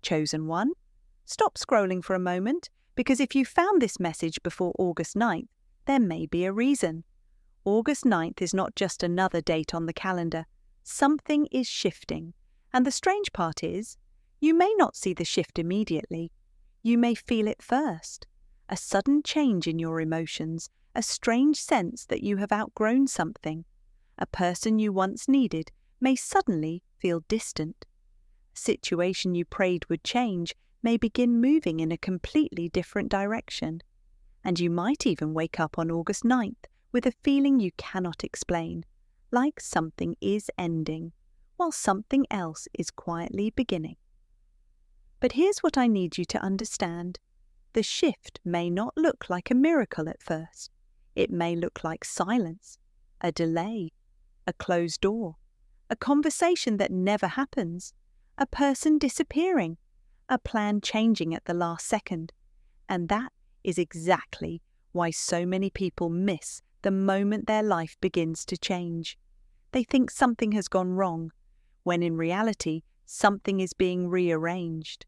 Chosen one, stop scrolling for a moment, because if you found this message before August 9th, there may be a reason. August 9th is not just another date on the calendar. Something is shifting. And the strange part is, you may not see the shift immediately. You may feel it first. A sudden change in your emotions, a strange sense that you have outgrown something. A person you once needed may suddenly feel distant. A situation you prayed would change may begin moving in a completely different direction. And you might even wake up on August 9th with a feeling you cannot explain, like something is ending, while something else is quietly beginning. But here's what I need you to understand. The shift may not look like a miracle at first. It may look like silence, a delay, a closed door, a conversation that never happens, a person disappearing, a plan changing at the last second. And that is exactly why so many people miss the moment their life begins to change. They think something has gone wrong, when in reality, something is being rearranged.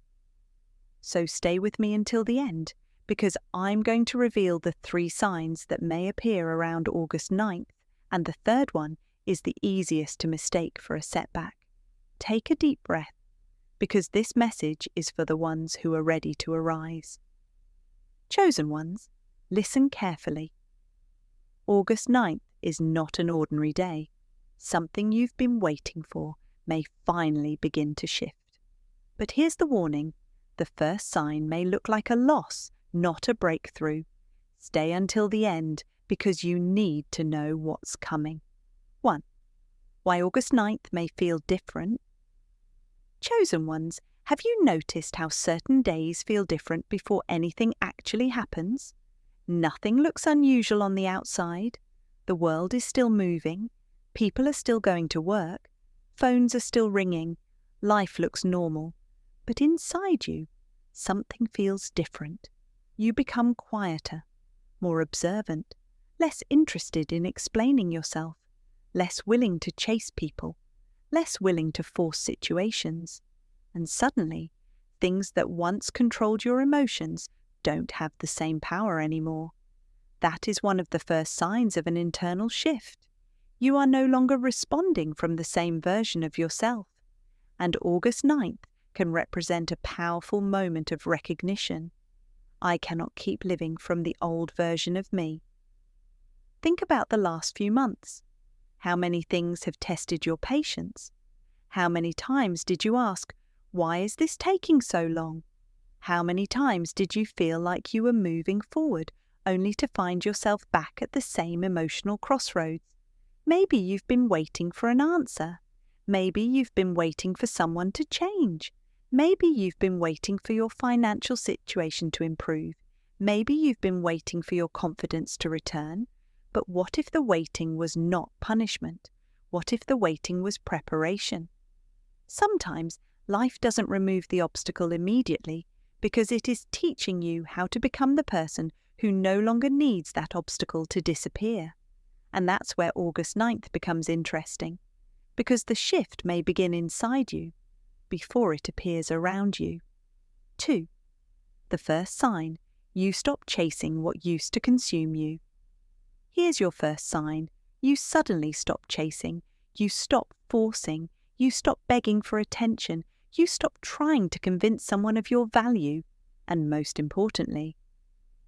So stay with me until the end, because I'm going to reveal the 3 signs that may appear around August 9th, and the third one is the easiest to mistake for a setback. Take a deep breath, because this message is for the ones who are ready to arise. Chosen ones, listen carefully. August 9th is not an ordinary day. Something you've been waiting for may finally begin to shift. But here's the warning. The first sign may look like a loss, not a breakthrough. Stay until the end, because you need to know what's coming. 1. Why August 9th may feel different. Chosen ones, have you noticed how certain days feel different before anything actually happens? Nothing looks unusual on the outside. The world is still moving. People are still going to work. Phones are still ringing. Life looks normal. But inside you, something feels different. You become quieter, more observant, less interested in explaining yourself, less willing to chase people, less willing to force situations. And suddenly, things that once controlled your emotions don't have the same power anymore. That is one of the first signs of an internal shift. You are no longer responding from the same version of yourself. And August 9th can represent a powerful moment of recognition. I cannot keep living from the old version of me. Think about the last few months. How many things have tested your patience? How many times did you ask, why is this taking so long? How many times did you feel like you were moving forward, only to find yourself back at the same emotional crossroads? Maybe you've been waiting for an answer. Maybe you've been waiting for someone to change. Maybe you've been waiting for your financial situation to improve. Maybe you've been waiting for your confidence to return. But what if the waiting was not punishment? What if the waiting was preparation? Sometimes life doesn't remove the obstacle immediately because it is teaching you how to become the person who no longer needs that obstacle to disappear. And that's where August 9th becomes interesting, because the shift may begin inside you before it appears around you. 2. The first sign, you stop chasing what used to consume you. Here's your first sign. You suddenly stop chasing. You stop forcing. You stop begging for attention. You stop trying to convince someone of your value. And most importantly,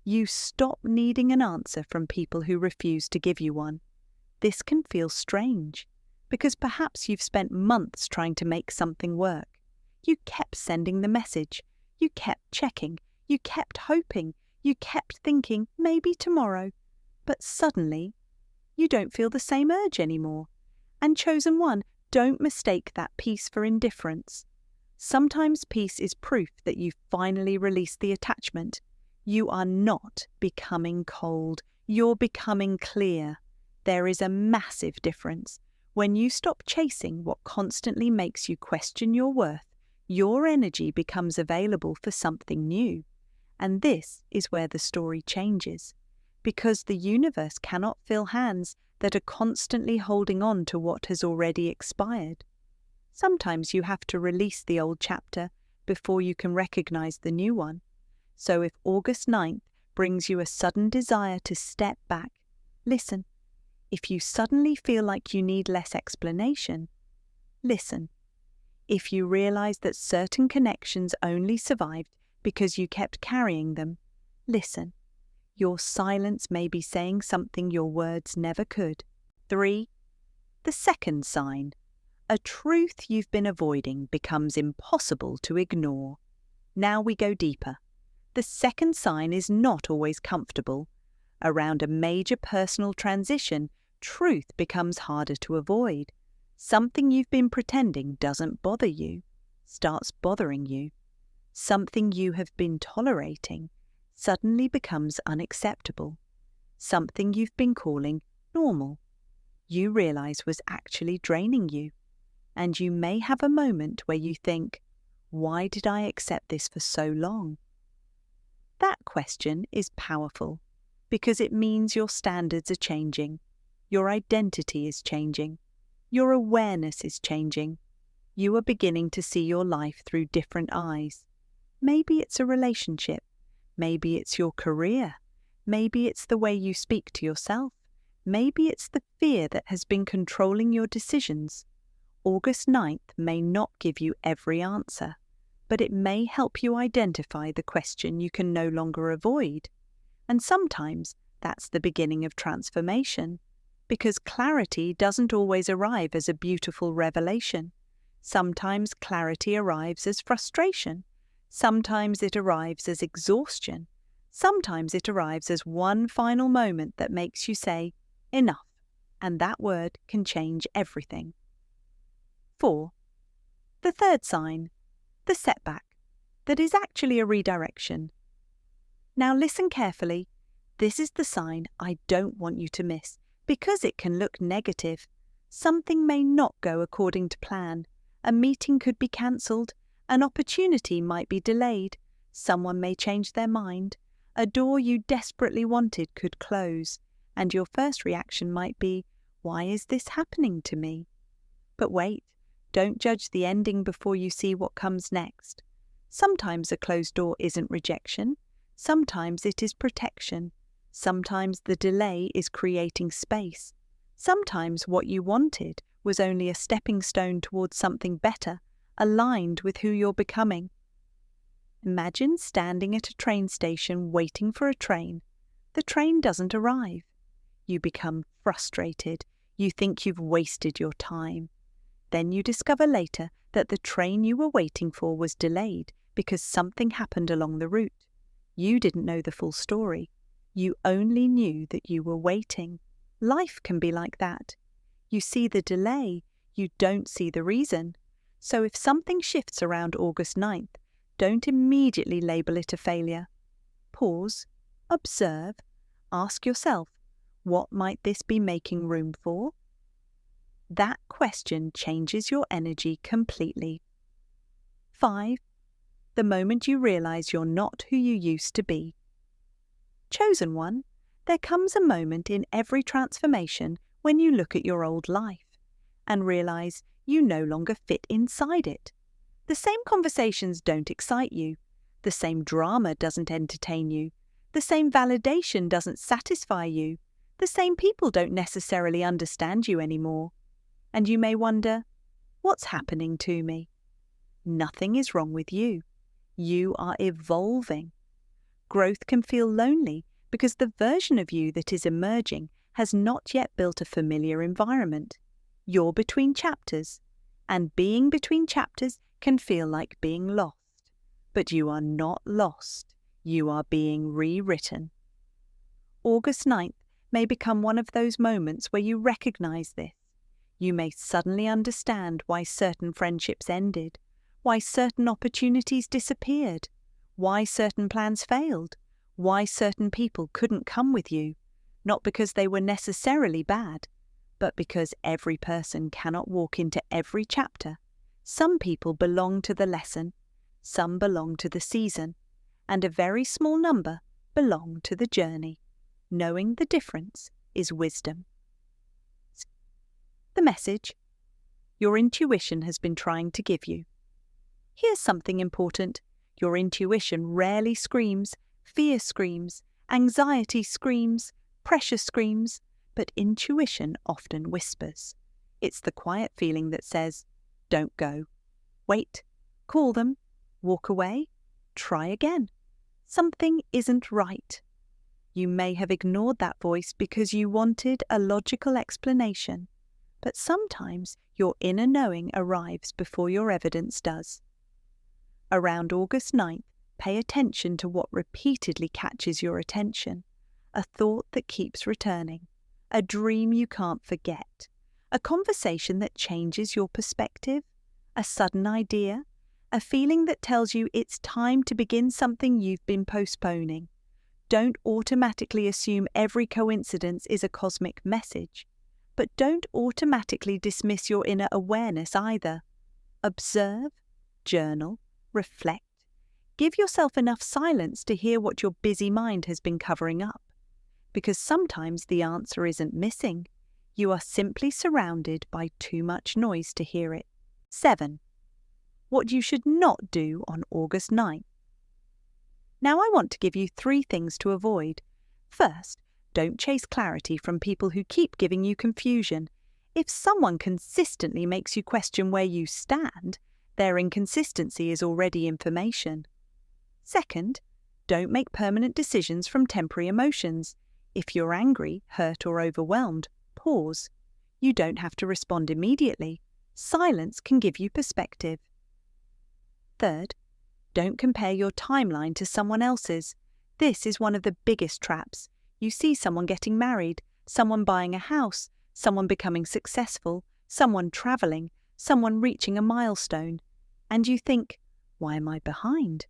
you stop needing an answer from people who refuse to give you one. This can feel strange, because perhaps you've spent months trying to make something work. You kept sending the message. You kept checking. You kept hoping. You kept thinking, maybe tomorrow. But suddenly, you don't feel the same urge anymore. And chosen one, don't mistake that peace for indifference. Sometimes peace is proof that you've finally released the attachment. You are not becoming cold. You're becoming clear. There is a massive difference. When you stop chasing what constantly makes you question your worth, your energy becomes available for something new. And this is where the story changes. Because the universe cannot fill hands that are constantly holding on to what has already expired. Sometimes you have to release the old chapter before you can recognize the new one. So if August 9th brings you a sudden desire to step back, listen. If you suddenly feel like you need less explanation, listen. If you realize that certain connections only survived because you kept carrying them, listen. Your silence may be saying something your words never could. 3. The second sign. A truth you've been avoiding becomes impossible to ignore. Now we go deeper. The second sign is not always comfortable. Around a major personal transition, truth becomes harder to avoid. Something you've been pretending doesn't bother you, starts bothering you. Something you have been tolerating suddenly becomes unacceptable. Something you've been calling normal, you realize was actually draining you. And you may have a moment where you think, why did I accept this for so long? That question is powerful because it means your standards are changing, your identity is changing, your awareness is changing. You are beginning to see your life through different eyes. Maybe it's a relationship, maybe it's your career, maybe it's the way you speak to yourself, maybe it's the fear that has been controlling your decisions. August 9th may not give you every answer, but it may help you identify the question you can no longer avoid. And sometimes that's the beginning of transformation, because clarity doesn't always arrive as a beautiful revelation. Sometimes clarity arrives as frustration. Sometimes it arrives as exhaustion. Sometimes it arrives as one final moment that makes you say, enough, and that word can change everything. 4. The third sign, the setback, that is actually a redirection. Now listen carefully. This is the sign I don't want you to miss, because it can look negative. Something may not go according to plan. A meeting could be cancelled. An opportunity might be delayed. Someone may change their mind. A door you desperately wanted could close. And your first reaction might be, why is this happening to me? But wait. Don't judge the ending before you see what comes next. Sometimes a closed door isn't rejection. Sometimes it is protection. Sometimes the delay is creating space. Sometimes what you wanted was only a stepping stone towards something better, aligned with who you're becoming. Imagine standing at a train station waiting for a train. The train doesn't arrive. You become frustrated. You think you've wasted your time. Then you discover later that the train you were waiting for was delayed because something happened along the route. You didn't know the full story. You only knew that you were waiting. Life can be like that. You see the delay, you don't see the reason. So if something shifts around August 9th, don't immediately label it a failure. Pause, observe, ask yourself, what might this be making room for? That question changes your energy completely. 5. The moment you realize you're not who you used to be. Chosen one, there comes a moment in every transformation when you look at your old life and realize you no longer fit inside it. The same conversations don't excite you. The same drama doesn't entertain you. The same validation doesn't satisfy you. The same people don't necessarily understand you anymore. And you may wonder, what's happening to me? Nothing is wrong with you. You are evolving. Growth can feel lonely because the version of you that is emerging has not yet built a familiar environment. You're between chapters, and being between chapters can feel like being lost. But you are not lost. You are being rewritten. August 9th may become one of those moments where you recognize this. You may suddenly understand why certain friendships ended, why certain opportunities disappeared, why certain plans failed, why certain people couldn't come with you, not because they were necessarily bad, but because every person cannot walk into every chapter. Some people belong to the lesson, some belong to the season, and a very small number belong to the journey. Knowing the difference is wisdom. The message your intuition has been trying to give you. Here's something important. Your intuition rarely screams, fear screams, anxiety screams, pressure screams, but intuition often whispers. It's the quiet feeling that says, don't go. Wait, call them, walk away, try again. Something isn't right. You may have ignored that voice because you wanted a logical explanation, but sometimes your inner knowing arrives before your evidence does. Around August 9th, pay attention to what repeatedly catches your attention, a thought that keeps returning, a dream you can't forget, a conversation that changes your perspective, a sudden idea, a feeling that tells you it's time to begin something you've been postponing. Don't automatically assume every coincidence is a cosmic message, but don't automatically dismiss your inner awareness either. Observe, journal, reflect. Give yourself enough silence to hear what your busy mind has been covering up, because sometimes the answer isn't missing. You are simply surrounded by too much noise to hear it. 7. What you should not do on August 9th. Now I want to give you 3 things to avoid. First, don't chase clarity from people who keep giving you confusion. If someone consistently makes you question where you stand, their inconsistency is already information. Second, don't make permanent decisions from temporary emotions. If you're angry, hurt, or overwhelmed, pause. You don't have to respond immediately. Silence can give you perspective. Third, don't compare your timeline to someone else's. This is one of the biggest traps. You see someone getting married, someone buying a house, someone becoming successful, someone traveling, someone reaching a milestone, and you think, why am I behind?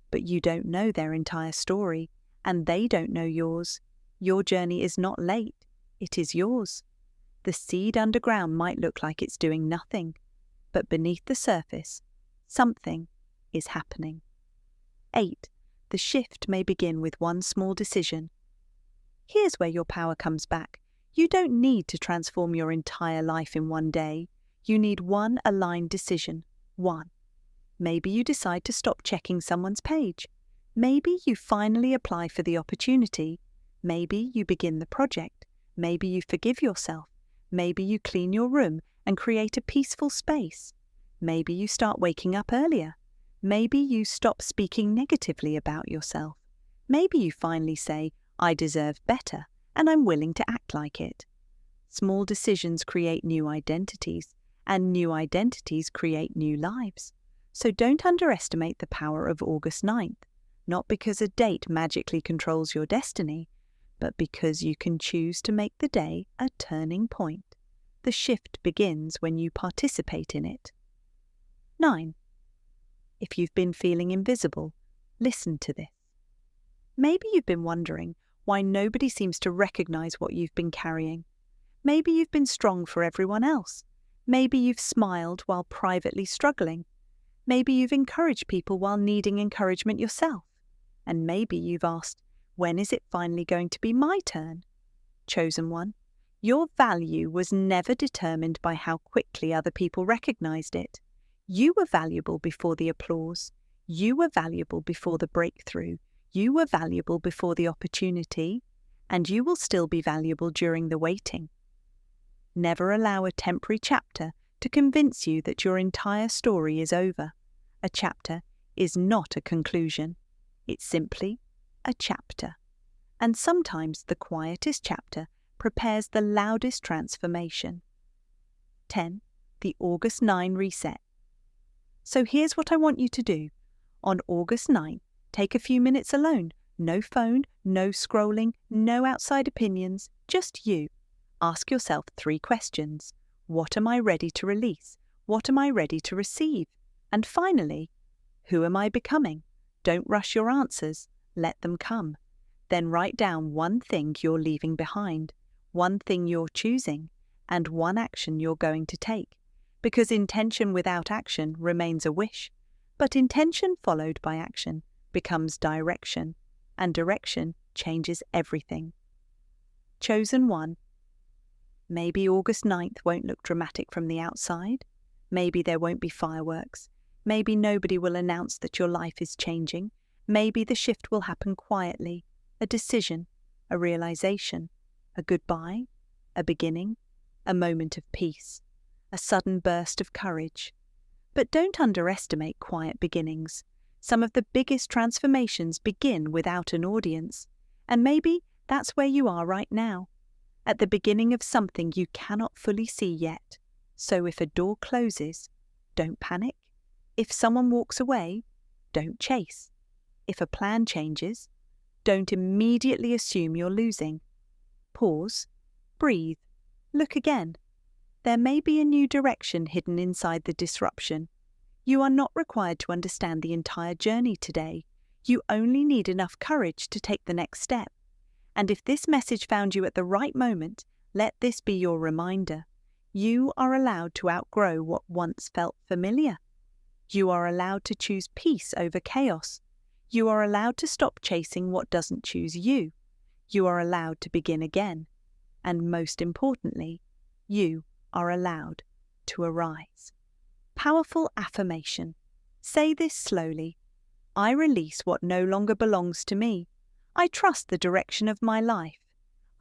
But you don't know their entire story, and they don't know yours. Your journey is not late, it is yours. The seed underground might look like it's doing nothing, but beneath the surface, something is happening. 8. The shift may begin with one small decision. Here's where your power comes back. You don't need to transform your entire life in one day. You need one aligned decision. 1. Maybe you decide to stop checking someone's page. Maybe you finally apply for the opportunity. Maybe you begin the project. Maybe you forgive yourself. Maybe you clean your room and create a peaceful space. Maybe you start waking up earlier. Maybe you stop speaking negatively about yourself. Maybe you finally say, I deserve better, and I'm willing to act like it. Small decisions create new identities, and new identities create new lives. So don't underestimate the power of August 9th, not because a date magically controls your destiny, but because you can choose to make the day a turning point. The shift begins when you participate in it. 9. If you've been feeling invisible, listen to this. Maybe you've been wondering why nobody seems to recognize what you've been carrying. Maybe you've been strong for everyone else. Maybe you've smiled while privately struggling. Maybe you've encouraged people while needing encouragement yourself. And maybe you've asked, when is it finally going to be my turn? Chosen one, your value was never determined by how quickly other people recognized it. You were valuable before the applause. You were valuable before the breakthrough. You were valuable before the opportunity, and you will still be valuable during the waiting. Never allow a temporary chapter to convince you that your entire story is over. A chapter is not a conclusion. It's simply a chapter. And sometimes the quietest chapter prepares the loudest transformation. 10. The August 9 reset. So here's what I want you to do. On August 9, take a few minutes alone. No phone, no scrolling, no outside opinions, just you. Ask yourself 3 questions. What am I ready to release? What am I ready to receive? And finally, who am I becoming? Don't rush your answers. Let them come. Then write down one thing you're leaving behind, one thing you're choosing, and one action you're going to take. Because intention without action remains a wish, but intention followed by action becomes direction, and direction changes everything. Chosen one. Maybe August 9th won't look dramatic from the outside. Maybe there won't be fireworks. Maybe nobody will announce that your life is changing. Maybe the shift will happen quietly. A decision, a realization, a goodbye, a beginning, a moment of peace, a sudden burst of courage. But don't underestimate quiet beginnings. Some of the biggest transformations begin without an audience, and maybe that's where you are right now, at the beginning of something you cannot fully see yet. So if a door closes, don't panic. If someone walks away, don't chase. If a plan changes, don't immediately assume you're losing. Pause, breathe, look again. There may be a new direction hidden inside the disruption. You are not required to understand the entire journey today. You only need enough courage to take the next step. And if this message found you at the right moment, let this be your reminder. You are allowed to outgrow what once felt familiar. You are allowed to choose peace over chaos. You are allowed to stop chasing what doesn't choose you. You are allowed to begin again. And most importantly, you are allowed to arise. Powerful affirmation. Say this slowly. I release what no longer belongs to me. I trust the direction of my life.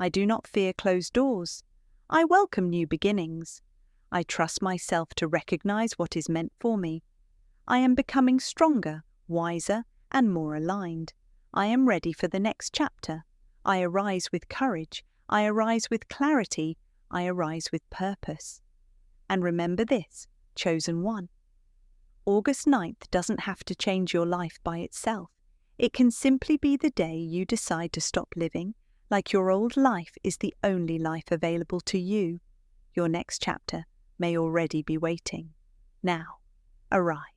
I do not fear closed doors. I welcome new beginnings. I trust myself to recognize what is meant for me. I am becoming stronger, wiser, and more aligned. I am ready for the next chapter. I arise with courage. I arise with clarity. I arise with purpose. And remember this, chosen one. August 9th doesn't have to change your life by itself. It can simply be the day you decide to stop living like your old life is the only life available to you. Your next chapter may already be waiting. Now, arise.